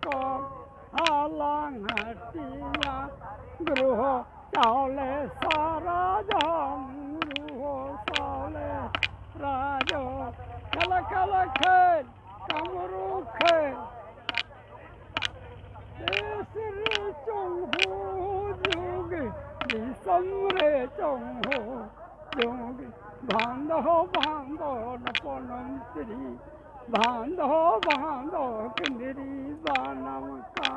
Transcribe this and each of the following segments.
को हालांग हटिया गृह चावले सारा जम गृह चावले राजो कल कल खेल कमरू खेल देसरे चोंगो जोगे दिसमरे चोंगो जोगे बांधो बांधो नपनंतरी बांधो बांधो किंदरी बानम का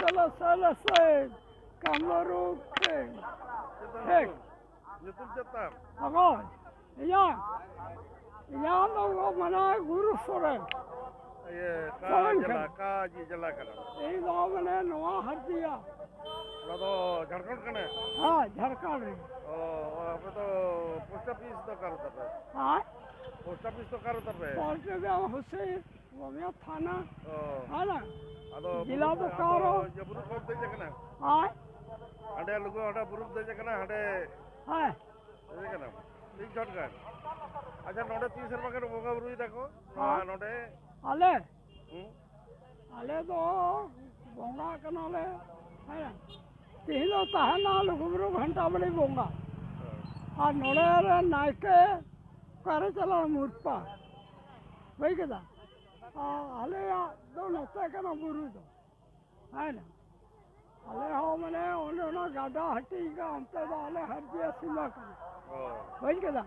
चल चल से कमरू खेल खेल अगो या लोगो मना गुरु सोरेन ये का जी जला करा ये लोग ने नवा हट दिया तो झारखंड कने हाँ झारखंड ओ अब तो पोस्ट ऑफिस तो करो तब हाँ पोस्ट ऑफिस तो करो तब पोस्ट में हुसैन वो में थाना है ना अदो जिला तो करो ये बुरु कौन दे जकना हाँ हडे लुगो हडे बुरु दे जकना हडे हाँ दे जकना ठीक छट का अच्छा नोडे 30 रुपया के बोगा बुरु देखो नोडे आले आले तो बोंगा कनाले है ना तीनों तहना लुगुबरु घंटा बड़ी बोंगा और नोड़े रे नाइके करे चला मुर्पा वही कदा आले या दोनों तक ना बुरु तो है ना आले हो मने उन्होंने गाड़ा हटी का हम तो आले हर जी सीमा कर वही कदा